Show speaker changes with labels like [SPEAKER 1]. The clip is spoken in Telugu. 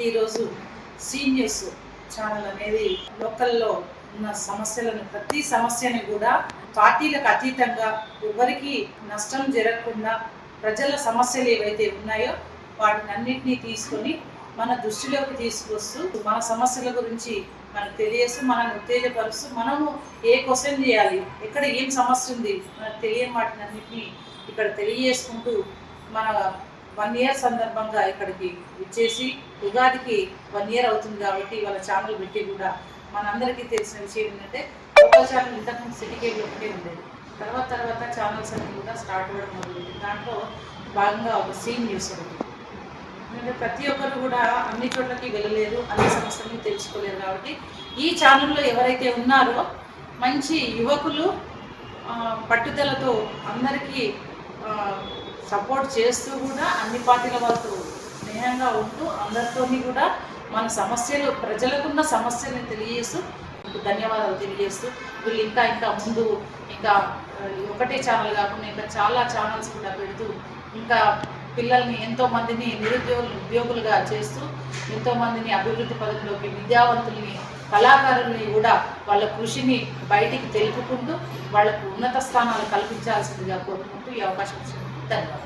[SPEAKER 1] ఈరోజు సీనియర్స్ ఛానల్ అనేది లోకల్లో ఉన్న సమస్యలను ప్రతి సమస్యని కూడా పార్టీలకు అతీతంగా ఎవరికి నష్టం జరగకుండా ప్రజల సమస్యలు ఏవైతే ఉన్నాయో వాటిని అన్నింటినీ తీసుకొని మన దృష్టిలోకి తీసుకొస్తూ మన సమస్యల గురించి మనకు తెలియస్తూ మనం ఉత్తేజపరుస్తూ మనము ఏ క్వశ్చన్ చేయాలి, ఎక్కడ ఏం సమస్య ఉంది మనకు తెలియని వాటిని అన్నింటినీ ఇక్కడ తెలియజేసుకుంటూ మన 1 year సందర్భంగా ఇక్కడికి ఇచ్చేసి ఉగాదికి 1 year అవుతుంది కాబట్టి వాళ్ళ ఛానల్ పెట్టి కూడా మనందరికీ తెలిసిన విషయం ఏంటంటే లోకల్ ఛానల్ ఇంతకుముందు సిటీ కేబుల్ ఒకటే ఉండేది. తర్వాత ఛానల్స్ అన్ని కూడా స్టార్ట్ అవ్వడం మొదలైంది. దాంట్లో భాగంగా ఒక సీన్ న్యూస్ ఒకటి. ఎందుకంటే ప్రతి ఒక్కరు కూడా అన్ని చోట్లకి వెళ్ళలేరు, అన్ని సమస్యలను తెలుసుకోలేరు. కాబట్టి ఈ ఛానల్లో ఎవరైతే ఉన్నారో మంచి యువకులు పట్టుదలతో అందరికీ సపోర్ట్ చేస్తూ కూడా అన్ని పార్టీల వాళ్ళతో స్నేహంగా ఉంటూ అందరితో కూడా మన సమస్యలు ప్రజలకున్న సమస్యల్ని తెలియజేస్తూ ధన్యవాదాలు తెలియజేస్తూ వీళ్ళు ఇంకా ముందు ఇంకా ఒకటే ఛానల్ కాకుండా ఇంకా చాలా ఛానల్స్ కూడా పెడుతూ ఇంకా పిల్లల్ని ఎంతోమందిని ఉద్యోగులుగా చేస్తూ ఎంతోమందిని అభివృద్ధి పథకంలోకి విద్యావంతుల్ని కళాకారుల్ని కూడా వాళ్ళ కృషిని బయటికి తెలుపుకుంటూ వాళ్లకు ఉన్నత స్థానాలు కల్పించాల్సిందిగా కోరుకుంటూ ఈ అవకాశం ఇచ్చింది. ధన్యవాదాలు.